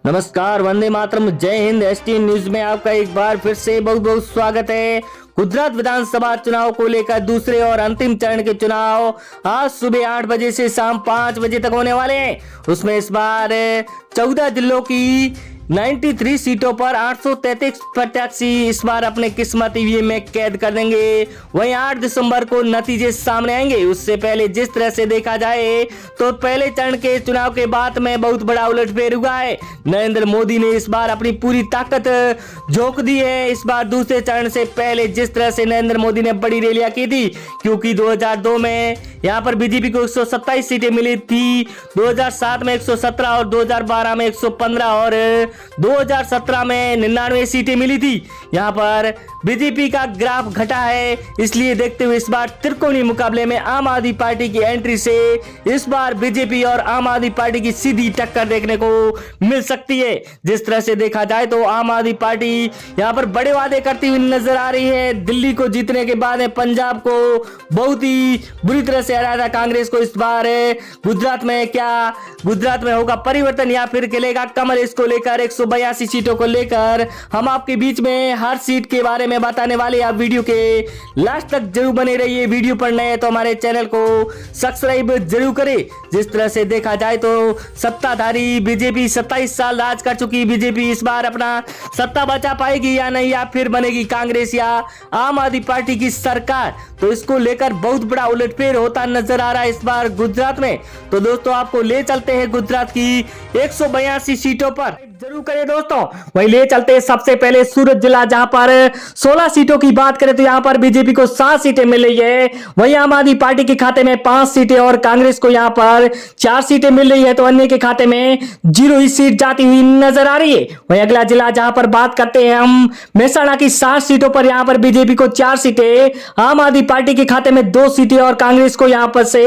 नमस्कार, वंदे मातरम, जय Hind. ST news में आपका एक बार फिर से बहुत बहुत स्वागत है। गुजरात विधानसभा चुनाव को लेकर दूसरे और अंतिम चरण के चुनाव आज सुबह 8 बजे से शाम 5 बजे तक होने वाले हैं। उसमें इस बार 14 जिलों की 93 सीटों पर 833 प्रत्याशी इस बार अपने किस्मत ईवीएम में कैद कर देंगे। वहीं 8 दिसंबर को नतीजे सामने आएंगे। उससे पहले जिस तरह से देखा जाए तो पहले चरण के चुनाव के बाद में बहुत बड़ा उलटफेर हुआ है। नरेंद्र मोदी ने इस बार अपनी पूरी ताकत झोंक दी है। इस बार दूसरे चरण से पहले जिस तरह से नरेंद्र मोदी ने बड़ी रैलियां की थी, क्योंकि 2002 में यहाँ पर बीजेपी को 127 सीटें मिली थी, 2007 में 117 और 2012 में 115 और 2017 में 99 सीटें मिली थी। यहाँ पर बीजेपी का ग्राफ घटा है। इसलिए देखते हुए इस बार त्रिकोणीय मुकाबले में आम आदमी पार्टी की एंट्री से इस बार बीजेपी और आम आदमी पार्टी की सीधी टक्कर देखने को मिल सकती है। जिस तरह से देखा जाए तो आम आदमी पार्टी यहाँ पर बड़े वादे करती हुई नजर आ रही है। दिल्ली को जीतने के बाद पंजाब को बहुत ही बुरी तरह से हराया था कांग्रेस को। इस बार गुजरात में होगा परिवर्तन या फिर खेलेगा कमल। इसको लेकर 182 सीटों को लेकर हम आपके बीच में हर सीट के बारे में बताने वाले। आप वीडियो के लास्ट तक जरूर बने रहिए। वीडियो पर नए तो हमारे चैनल को सब्सक्राइब जरूर करें। जिस तरह से देखा जाए तो सत्ताधारी बीजेपी 27 साल राज कर चुकी बीजेपी इस बार अपना सत्ता बचा पाएगी या नहीं, या फिर बनेगी कांग्रेस या आम आदमी पार्टी की सरकार, तो इसको लेकर बहुत बड़ा उलटफेर होता नजर आ रहा है इस बार गुजरात में। तो दोस्तों आपको ले चलते हैं गुजरात की 182 सीटों पर। जरूर करें दोस्तों। वही ले चलते हैं सबसे पहले सूरत जिला, जहां पर 16 सीटों की बात करें तो यहां पर बीजेपी को 7 सीटें मिल रही है। वही आम आदमी पार्टी के खाते में 5 सीटें और कांग्रेस को यहां पर 4 सीटें मिल रही है, तो अन्य के खाते में 0 ही सीट जाती हुई नजर आ रही है। वही अगला जिला जहां पर बात करते हैं हम मेहसाणा की 7 सीटों पर, यहां पर बीजेपी को 4 सीटें, आम आदमी पार्टी के खाते में 2 सीटें और कांग्रेस को यहां पर से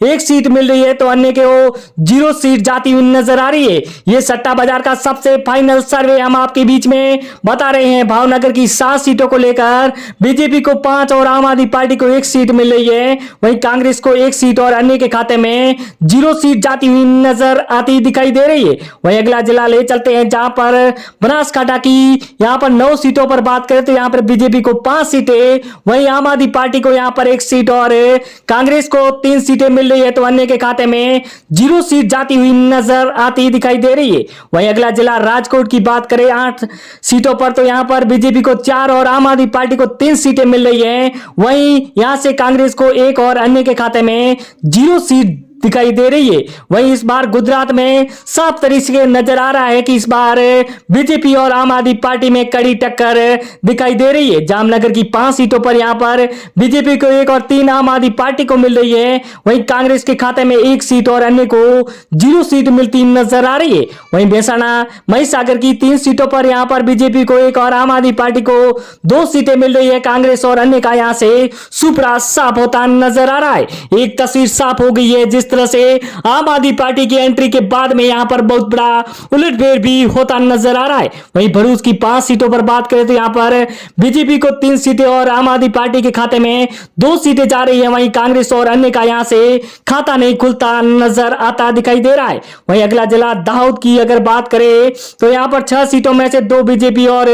1 सीट मिल रही है, तो अन्य के वो 0 सीट जाती हुई नजर आ रही है। ये सट्टा बाजार का सबसे फाइनल सर्वे हम आपके बीच में बता रहे हैं। भावनगर की 7 सीटों को लेकर बीजेपी को 5 और आम आदमी पार्टी को 1 सीट मिल रही है। वहीं कांग्रेस को 1 सीट और अन्य के खाते में 0 सीट जाती हुई नजर आती दिखाई दे रही है। वहीं अगला जिला ले चलते हैं, जहां पर बनासकांठा की यहां पर 9 सीटों पर बात करें तो यहां पर बीजेपी को 5 सीटें, वहीं आम आदमी पार्टी को यहां पर 1 सीट और कांग्रेस को 3 सीटें मिल रही है, तो अन्य के खाते में 0 सीट जाती हुई नजर आती दिखाई दे रही है। वहीं अगला जिला राजकोट की बात करें 8 सीटों पर, तो यहां पर बीजेपी को 4 और आम आदमी पार्टी को 3 सीटें मिल रही है। वहीं यहां से कांग्रेस को 1 और अन्य के खाते में 0 सीट दिखाई दे रही है। वहीं इस बार गुजरात में साफ तरीके से नजर आ रहा है कि इस बार बीजेपी और आम आदमी पार्टी में कड़ी टक्कर दिखाई दे रही है। जामनगर की 5 सीटों पर यहां पर बीजेपी को 1 और 3 आम आदमी पार्टी को मिल रही है। वहीं कांग्रेस के खाते में 1 सीट और अन्य को 0 सीट मिलती नजर आ रही है। वहीं मेहसाणा महिसागर की 3 सीटों पर यहां पर बीजेपी को 1 और आम आदमी पार्टी को 2 सीटें मिल रही है। कांग्रेस और अन्य का यहां से सुपरा साफ होता नजर आ रहा है। एक तस्वीर साफ हो गई है। जिस तरह से आम आदमी पार्टी की एंट्री के बाद में यहां पर बहुत बड़ा उलटफेर भी होता नजर आ रहा है। वहीं भरूच की 5 सीटों पर बात करें तो यहां पर बीजेपी को 3 सीटें और आम आदमी पार्टी के खाते में 2 सीटें जा रही है। वहीं कांग्रेस और अन्य का यहां से खाता नहीं खुलता नजर आता दिखाई दे रहा है। वहीं अगला जिला दाहोद की अगर बात करें तो यहां पर 6 सीटों में से 2 बीजेपी और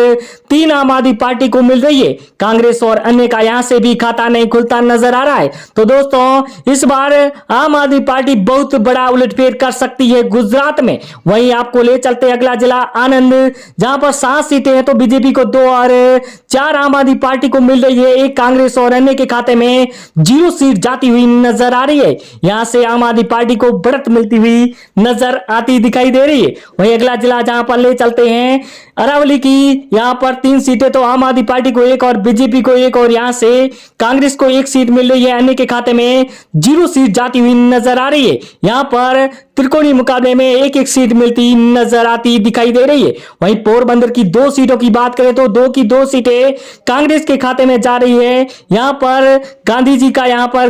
3 आम आदमी पार्टी को मिल रही है। कांग्रेस और अन्य का यहां से भी खाता नहीं खुलता नजर आ रहा है। तो दोस्तों इस बार आम आदमी पार्टी बहुत बड़ा उलटफेर कर सकती है गुजरात में। वहीं आपको ले चलते अगला जिला आनंद, जहां पर 7 सीटें हैं, तो बीजेपी को 2 और 4 आम आदमी पार्टी को मिल रही है। 1 कांग्रेस और अन्य के खाते में 0 सीट जाती हुई नजर आ रही है। यहां से आम आदमी पार्टी को बढ़त मिलती हुई नजर आती दिखाई दे रही है। वहीं अगला जिला जहां पर ले चलते हैं अरावली की, यहां पर 3 सीटें, तो आम आदमी पार्टी को 1 और बीजेपी को 1 और यहां से कांग्रेस को 1 सीट मिल रही है। अन्य के खाते में 0 सीट जाती हुई नजर आ रही है। यहां पर त्रिकोणीय मुकाबले में 1-1 सीट मिलती नजर आती दिखाई दे रही है। वहीं पोरबंदर की 2 सीटों की बात करें तो 2 की 2 सीटें कांग्रेस के खाते में जा रही है। यहां पर गांधी जी का यहां पर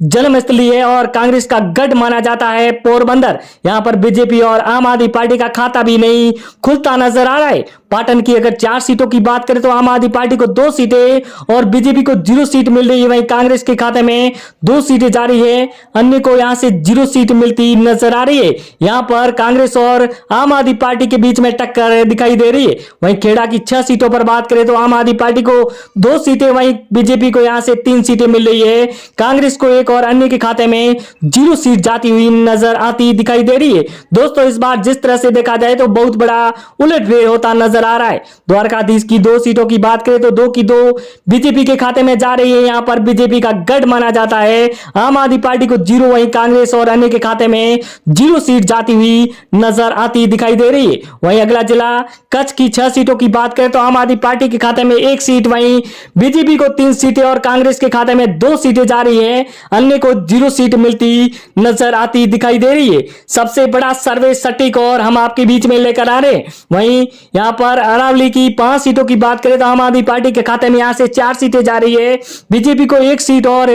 जन्मस्थली है और कांग्रेस का गढ़ माना जाता है पोरबंदर। यहां पर बीजेपी और आम आदमी पार्टी का खाता भी नहीं खुलता नजर आ रहा है। पाटन की अगर 4 सीटों की बात करें तो आम आदमी पार्टी को 2 सीटें और बीजेपी को 0 सीट मिल रही है। वहीं कांग्रेस के खाते में 2 सीटें जा रही है, अन्य को यहां से 0 सीट मिलती नजर आ रही है। यहां पर कांग्रेस और आम आदमी पार्टी के बीच में टक्कर दिखाई दे रही है। वहीं खेड़ा की 6 सीटों पर बात करें तो आम आदमी पार्टी को 2 सीटें, वहीं बीजेपी को यहां से 3 सीटें मिल रही है, कांग्रेस को 1 और अन्य के खाते में 0 सीट जाती हुई नजर आती दिखाई दे रही है। दोस्तों इस बार जिस तरह से देखा जाए तो बहुत बड़ा उलटफेर होता नजर आ रहा है। द्वारकाधीश की 2 सीटों की बात करें तो 2 की 2 बीजेपी के खाते में जा रही है। यहां पर बीजेपी का गढ़ माना जाता है, आम आदमी पार्टी को 0, वहीं कांग्रेस और अन्य के खाते में 0 सीट जाती हुई नजर आती दिखाई दे रही है। वहीं अगला जिला कच्छ की 6 सीटों की बात करें तो आम आदमी पार्टी के खाते में 1 सीट, वहीं बीजेपी को 3 सीटें और कांग्रेस के खाते में 2 सीटें जा रही है, अन्य को 0 सीट मिलती नजर आती दिखाई दे रही है। सबसे बड़ा सर्वे सटीक और हम आपके बीच में लेकर आ रहे हैं। वहीं यहां पर अरावली की 5 सीटों की बात करें तो आम आदमी पार्टी के खाते में यहां से 4 सीटें जा रही है, बीजेपी को 1 सीट और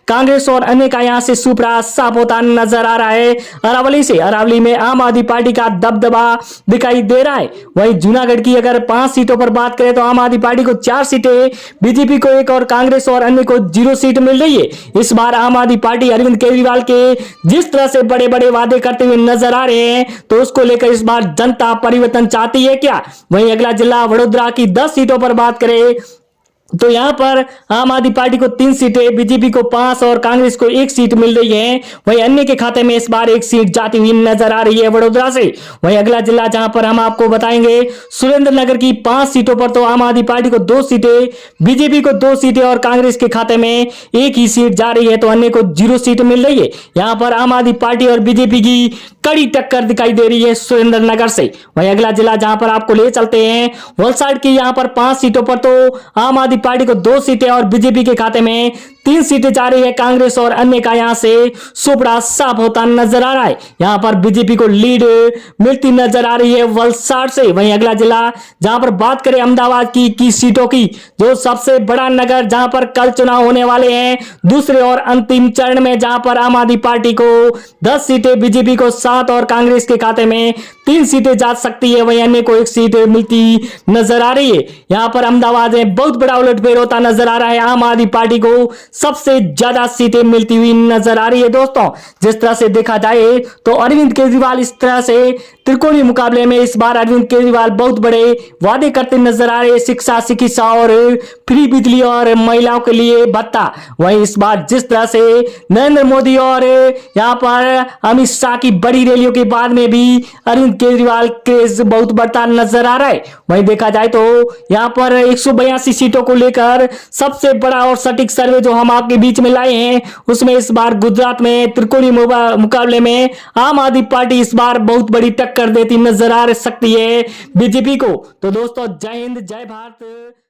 कांग्रेस और अन्य का यहां से सुपड़ा साफ होता नजर आ रहा है। अरावली से अरावली में आम आदमी पार्टी का दबदबा दिखाई दे रहा है। वहीं जूनागढ़ की अगर 5 सीटों पर बात करें तो आम आदमी पार्टी को 4 सीटें, बीजेपी को 1 और कांग्रेस और अन्य को 0 सीट मिल रही है। इस बार आम आदमी पार्टी अरविंद केजरीवाल के जिस तरह से बड़े बड़े वादे करते हुए नजर आ रहे हैं तो उसको लेकर इस बार जनता परिवर्तन चाहती है क्या? वहीं अगला जिला वडोदरा की 10 सीटों पर बात करें तो यहां पर आम आदमी पार्टी को 3 सीटें, बीजेपी को 5 और कांग्रेस को 1 सीट मिल रही है। वहीं अन्य के खाते में इस बार 1 सीट जाती हुई नजर आ रही है वडोदरा से। वहीं अगला जिला जहां पर हम आपको बताएंगे सुरेंद्रनगर की 5 सीटों पर तो आम आदमी पार्टी को 2 सीटें, बीजेपी को 2 सीटें और कांग्रेस के खाते में 1 ही सीट जा रही है, तो अन्य को 0 सीट मिल रही है। यहां पर आम आदमी पार्टी और बीजेपी की कड़ी टक्कर दिखाई दे रही है सुरेंद्रनगर से। वहीं अगला जिला जहां पर आपको ले चलते हैं वलसाड की, यहां पर 5 सीटों पर तो आम आदमी पार्टी को 2 सीटें और बीजेपी के खाते में 3 सीटें जा रही है, कांग्रेस और अन्य का यहां से सुपड़ा साफ होता नजर आ रहा है। यहां पर बीजेपी को लीड मिलती नजर आ रही है वलसाड से। वहीं अगला जिला जहां पर बात करें अहमदाबाद की सीटों की, जो सबसे बड़ा नगर जहां पर कल चुनाव होने वाले हैं, दूसरे और अंतिम चरण में, जहां पर आम आदमी पार्टी को 10 सीटें, बीजेपी को 7 और कांग्रेस के खाते में 3 सीटें जा सकती है, वहीं अन्य को 1 सीट मिलती नजर आ रही है। यहां पर अहमदाबाद में बहुत बड़ा उलटफेर होता नजर आ रहा है, आम आदमी पार्टी को सबसे ज्यादा सीटें मिलती हुई नजर आ रही है। दोस्तों जिस तरह से देखा जाए तो अरविंद केजरीवाल इस तरह से त्रिकोणीय मुकाबले में इस बार अरविंद केजरीवाल बहुत बड़े वादे करते नजर आ रहे हैं, शिक्षा, चिकित्सा और फ्री बिजली और महिलाओं के लिए भत्ता। वहीं इस बार जिस तरह से नरेंद्र मोदी और यहां पर अमित शाह की बड़ी रैलियों के बाद में भी अरविंद केजरीवाल क्रेज बहुत बढ़ता नजर आ रहा है। वहीं देखा जाए तो यहां पर 182 सीटों को लेकर सबसे बड़ा और सटीक सर्वे जो हम आपके बीच में लाए हैं, उसमें इस बार गुजरात में त्रिकोणीय मुकाबले में आम आदमी पार्टी इस बार बहुत बड़ी टक्कर देती नजर आ सकती है बीजेपी को। तो दोस्तों जय हिंद, जय भारत।